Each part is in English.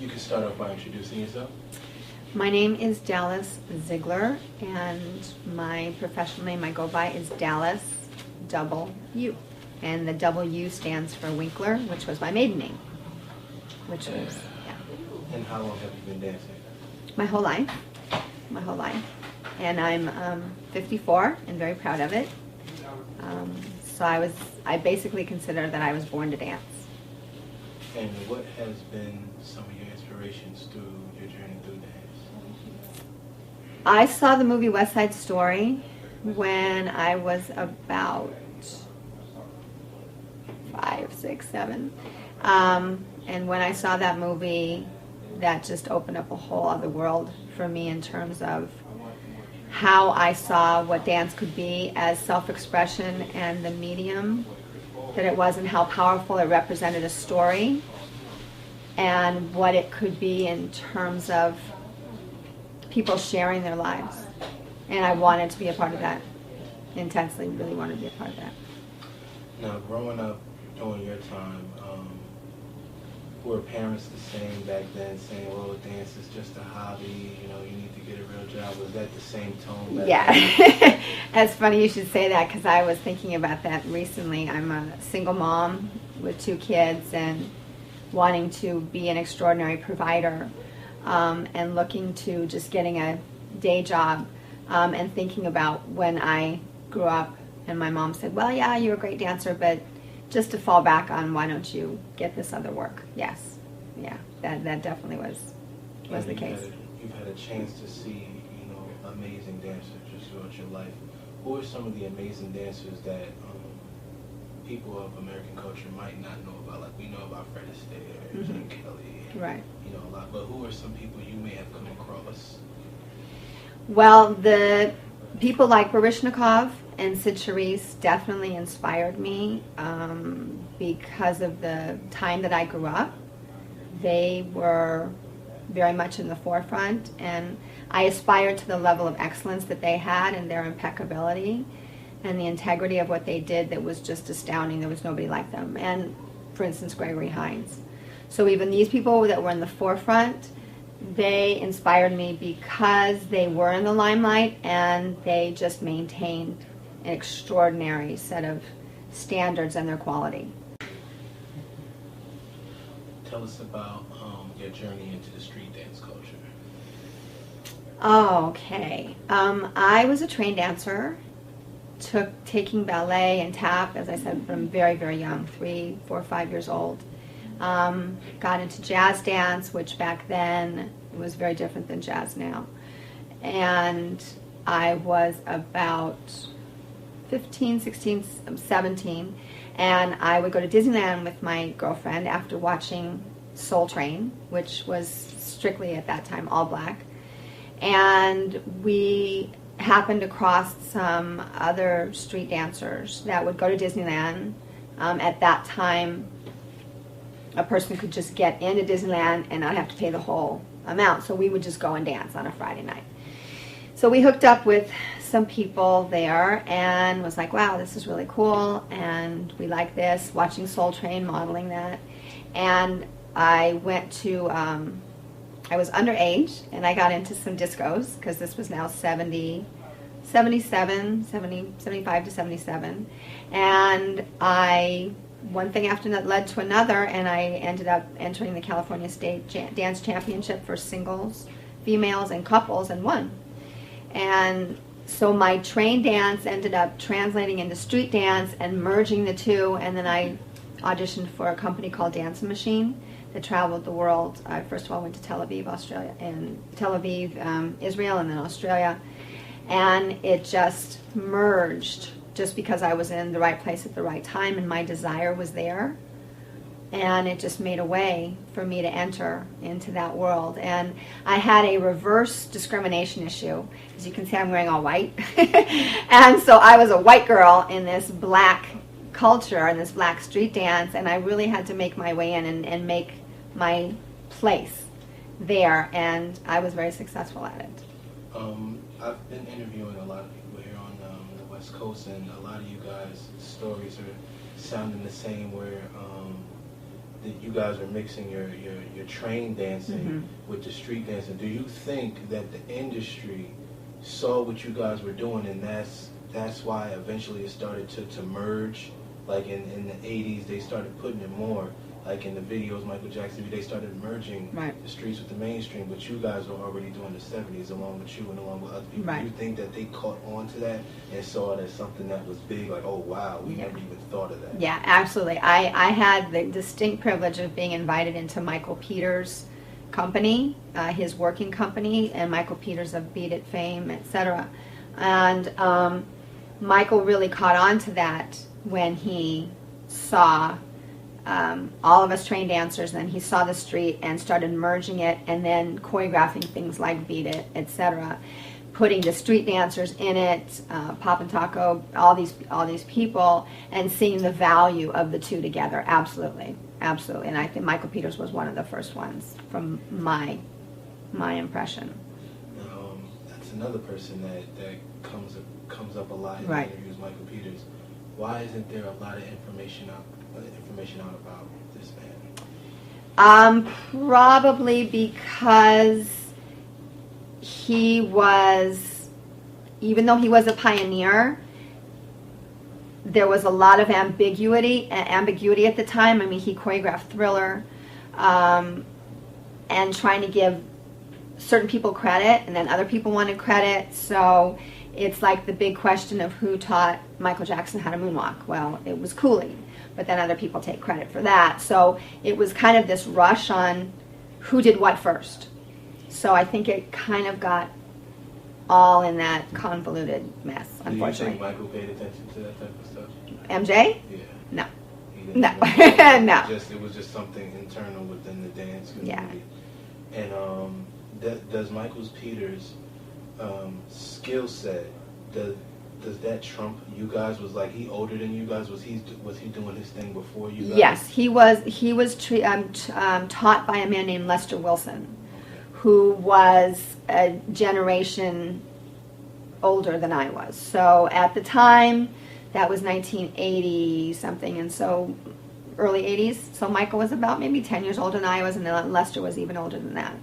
You can start off by introducing yourself. My name is Dallas ZEIGLER, and my professional name I go by is Dallas W. And the W stands for Winkler, which was my maiden name. Which was, yeah. And how long have you been dancing? My whole life. My whole life. And I'm 54 and very proud of it. So I basically consider that I was born to dance. And what has been some of your inspirations through your journey through dance? I saw the movie West Side Story when I was about 5, 6, 7. And when I saw that movie, that just opened up a whole other world for me in terms of how I saw what dance could be as self-expression and the medium that it was, and how powerful it represented a story, and what it could be in terms of people sharing their lives. And I wanted to be a part of that. Intensely, really wanted to be a part of that. Now, growing up during your time, were parents the same back then, saying, well, dance is just a hobby, you know, you need to get a real job? Was that the same tone back then? Yeah. That's funny you should say that, because I was thinking about that recently. I'm a single mom with 2 kids and wanting to be an extraordinary provider, and looking to just getting a day job, and thinking about when I grew up and my mom said, well, yeah, you're a great dancer, but just to fall back on, why don't you get this other work? Yes. Yeah, that definitely was the case. You've had a chance to see, you know, amazing dancers just throughout your life. Who are some of the amazing dancers that people of American culture might not know about? Like, we know about Fred Astaire, Gene Kelly, right? You know, a lot. But who are some people you may have come across? Well, the people like Baryshnikov and Sid Charisse definitely inspired me, because of the time that I grew up. They were very much in the forefront, and I aspired to the level of excellence that they had, and their impeccability and the integrity of what they did that was just astounding. There was nobody like them. And, for instance, Gregory Hines. So even these people that were in the forefront, they inspired me because they were in the limelight, and they just maintained an extraordinary set of standards and their quality. Tell us about your journey into the street dance culture. Oh, okay. I was a trained dancer, taking ballet and tap, as I said, from very, very young, 3, 4, 5 years old. Got into jazz dance, which back then was very different than jazz now. And I was about 15, 16, 17, and I would go to Disneyland with my girlfriend after watching Soul Train, which was strictly at that time all black. And we happened across some other street dancers that would go to Disneyland. At that time, a person could just get into Disneyland and not have to pay the whole amount, so we would just go and dance on a Friday night. So we hooked up with some people there and was like, wow, this is really cool, and we like this, watching Soul Train, modeling that. And I went to, I was underage, and I got into some discos, because this was now 75 to 77. And one thing after that led to another, and I ended up entering the California State Dance Championship for singles, females, and couples, and won. And so my trained dance ended up translating into street dance and merging the two, and then I auditioned for a company called Dance Machine that traveled the world. I first of all went to Tel Aviv, Israel, and then Australia. And it just merged just because I was in the right place at the right time, and my desire was there. And it just made a way for me to enter into that world. And I had a reverse discrimination issue. As you can see, I'm wearing all white. And so I was a white girl in this black culture and this black street dance, and I really had to make my way in and make my place there. And I was very successful at it. I've been interviewing a lot of people here on the West Coast, and a lot of you guys' stories are sounding the same, where that you guys are mixing your train dancing with the street dancing. Do you think that the industry saw what you guys were doing, and that's why eventually it started to merge? Like in the 80s, they started putting it more. Like in the videos, Michael Jackson, they started merging the streets with the mainstream, but you guys were already doing the 70s along with you and along with other people. Do you think that they caught on to that and saw it as something that was big, like, oh wow, we never even thought of that? Yeah, absolutely. I had the distinct privilege of being invited into Michael Peters' company, his working company, and Michael Peters of Beat It fame, etc. And Michael really caught on to that when he saw all of us trained dancers, and then he saw the street and started merging it and then choreographing things like Beat It, etc., putting the street dancers in it, Pop and Taco, all these people, and seeing the value of the two together. Absolutely, absolutely. And I think Michael Peters was one of the first ones from my impression. That's another person that comes up a lot in interviews, Michael Peters. Why isn't there a lot of information out about this man? Probably because he was, even though he was a pioneer, there was a lot of ambiguity at the time. I mean, he choreographed Thriller, and trying to give certain people credit, and then other people wanted credit. So it's like the big question of who taught Michael Jackson how to moonwalk. Well, it was Cooley, but then other people take credit for that. So it was kind of this rush on who did what first. So I think it kind of got all in that convoluted mess, unfortunately. Do you think Michael paid attention to that type of stuff? MJ? Yeah. No. No. No. It was just something internal within the dance community. Yeah. And does Michael Peters' skill set, does that trump you guys? Was like he older than you guys? Was he doing his thing before you guys? Yes, he was taught by a man named Lester Wilson, who was a generation older than I was. So at the time, that was 1980 something, and so early 80s. So Michael was about maybe 10 years older than I was, and then Lester was even older than that.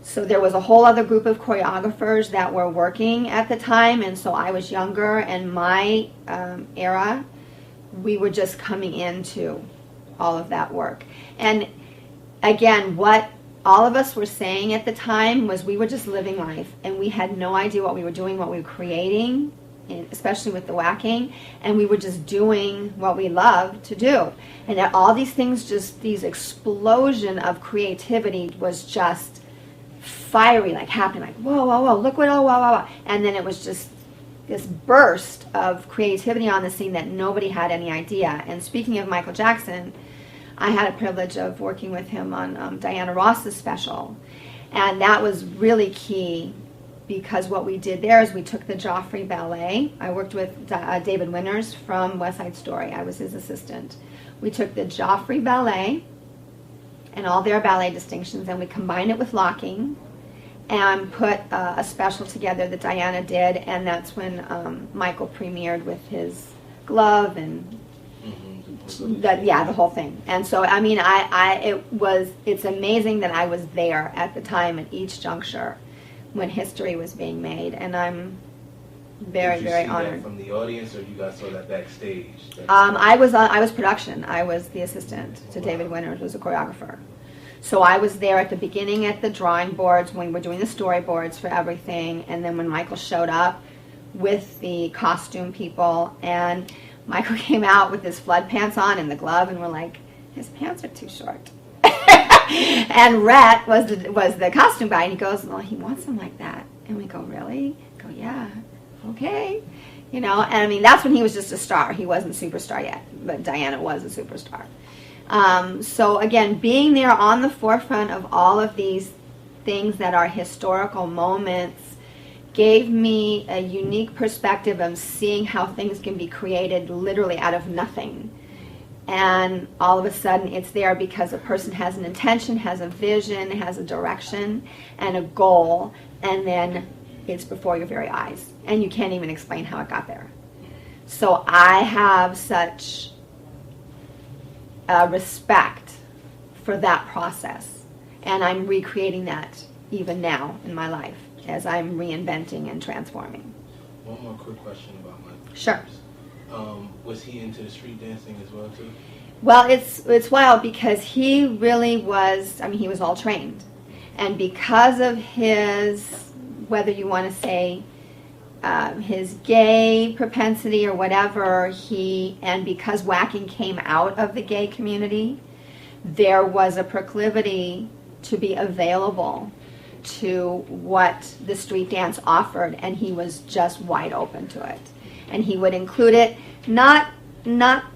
So there was a whole other group of choreographers that were working at the time, and so I was younger, and my era, we were just coming into all of that work. And again, what all of us were saying at the time was we were just living life, and we had no idea what we were doing, what we were creating, especially with the whacking, and we were just doing what we loved to do. And that all these things, just these explosion of creativity was just fiery, like happening, like whoa, whoa, whoa, look what, oh, wow, wow, wow. And then it was just this burst of creativity on the scene that nobody had any idea. And speaking of Michael Jackson, I had a privilege of working with him on Diana Ross's special, and that was really key because what we did there is we took the Joffrey Ballet. I worked with David Winters from West Side Story. I was his assistant. We took the Joffrey Ballet and all their ballet distinctions, and we combined it with locking and put a special together that Diana did, and that's when Michael premiered with his glove and the whole thing. And so, I mean, it's amazing that I was there at the time at each juncture when history was being made, and I'm very, very honored. Did you see that from the audience, or you guys saw that backstage? I was production. I was the assistant to David Winters, who was a choreographer. So I was there at the beginning at the drawing boards when we were doing the storyboards for everything, and then when Michael showed up with the costume people, and Michael came out with his flood pants on and the glove, and we're like, his pants are too short. And Rhett was the costume guy, and he goes, well, he wants them like that. And we go, really? I go, yeah, okay. You know, and I mean, that's when he was just a star. He wasn't a superstar yet, but Diana was a superstar. So again, being there on the forefront of all of these things that are historical moments gave me a unique perspective of seeing how things can be created literally out of nothing. And all of a sudden it's there because a person has an intention, has a vision, has a direction and a goal, and then it's before your very eyes. And you can't even explain how it got there. So I have such respect for that process. And I'm recreating that even now in my life as I'm reinventing and transforming. One more quick question about Michael. Sure. Was he into the street dancing as well too? Well, it's wild because he really was, I mean, he was all trained. And because of his, whether you want to say his gay propensity or whatever, and because whacking came out of the gay community, there was a proclivity to be available to what the street dance offered, and he was just wide open to it. And he would include it, not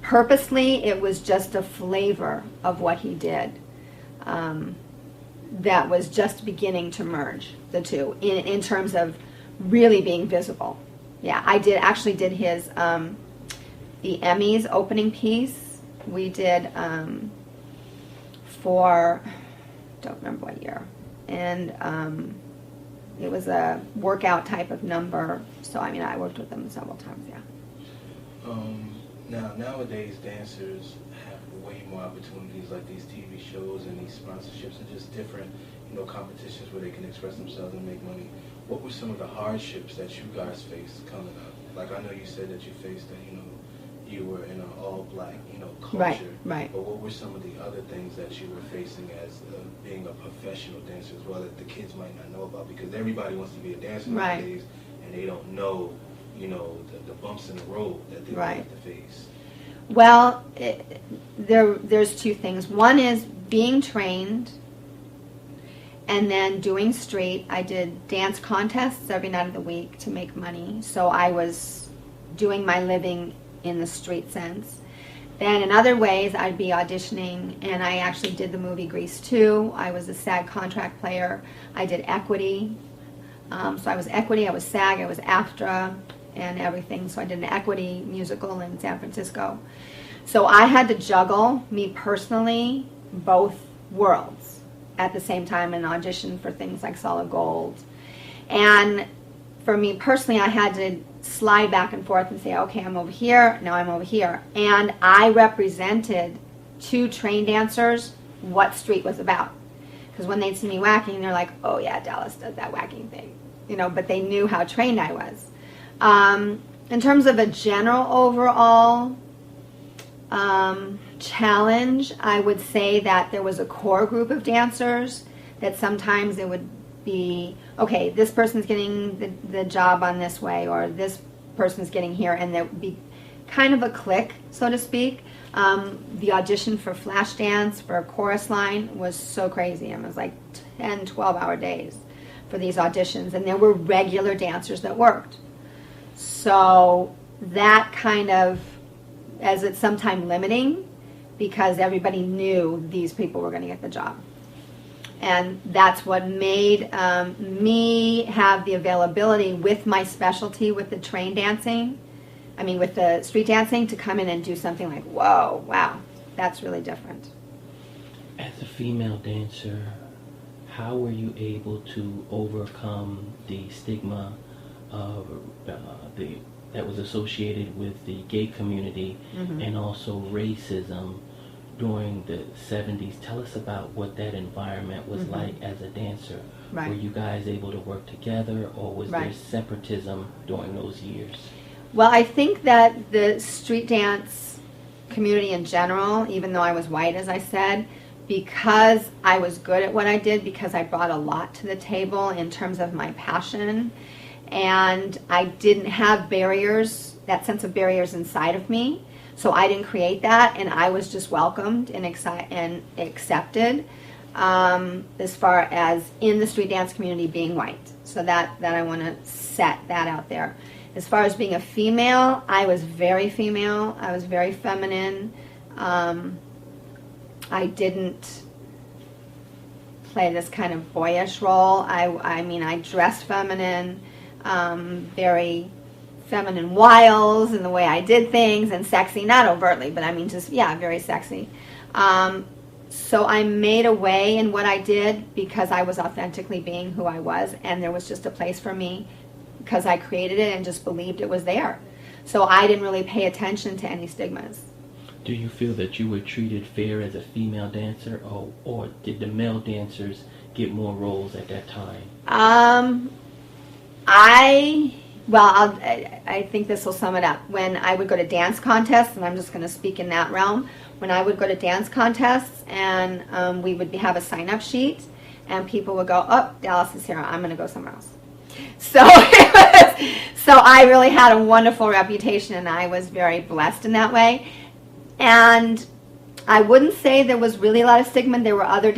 purposely, it was just a flavor of what he did that was just beginning to merge the two in terms of really being visible. Yeah, I actually did his, the Emmys opening piece. We did for, don't remember what year. And it was a workout type of number. So, I mean, I worked with them several times, yeah. Nowadays, dancers have way more opportunities like these TV shows and these sponsorships and just different, competitions where they can express themselves and make money. What were some of the hardships that you guys faced coming up? Like, I know you said that you faced that, you were in an all-black, culture. Right. But what were some of the other things that you were facing as being a professional dancer as well that the kids might not know about? Because everybody wants to be a dancer nowadays, and they don't know, the bumps in the road that they have to face. Well, there's two things. One is being trained and then doing street. I did dance contests every night of the week to make money. So I was doing my living in the street sense. Then in other ways, I'd be auditioning, and I actually did the movie Grease 2. I was a SAG contract player. I did equity. So I was equity, I was SAG, I was AFTRA, and everything. So I did an equity musical in San Francisco. So I had to juggle, me personally, both worlds at the same time and audition for things like Solid Gold. And for me personally, I had to slide back and forth and say, okay, I'm over here, now I'm over here. And I represented to trained dancers what street was about. Because when they'd see me whacking, they're like, oh yeah, Dallas does that whacking thing. But they knew how trained I was. In terms of a general overall challenge, I would say that there was a core group of dancers that sometimes it would be, okay, this person's getting the job on this way, or this person's getting here, and there would be kind of a clique, so to speak. The audition for Flashdance for a chorus line was so crazy. It was like 10, 12-hour days for these auditions, and there were regular dancers that worked. So that kind of, as it's sometimes limiting, because everybody knew these people were going to get the job. And that's what made me have the availability with my specialty, with the train dancing, with the street dancing, to come in and do something like, whoa, wow, that's really different. As a female dancer, how were you able to overcome the stigma of that was associated with the gay community and also racism during the 70s? Tell us about what that environment was like as a dancer. Right. Were you guys able to work together, or was there separatism during those years? Well, I think that the street dance community in general, even though I was white, as I said, because I was good at what I did, because I brought a lot to the table in terms of my passion, and I didn't have barriers, that sense of barriers inside of me. So I didn't create that, and I was just welcomed and accepted as far as in the street dance community being white. So that I want to set that out there. As far as being a female, I was very female. I was very feminine. I didn't play this kind of boyish role. I dressed feminine, very feminine wiles in the way I did things, and sexy, not overtly, but very sexy. So I made a way in what I did because I was authentically being who I was, and there was just a place for me because I created it and just believed it was there. So I didn't really pay attention to any stigmas. Do you feel that you were treated fair as a female dancer, or did the male dancers get more roles at that time? I think this will sum it up. When I would go to dance contests, and I'm just going to speak in that realm, when I would go to dance contests and we would have a sign-up sheet, and people would go, oh, Dallas is here, I'm going to go somewhere else. So, so I really had a wonderful reputation, and I was very blessed in that way. And I wouldn't say there was really a lot of stigma. There were other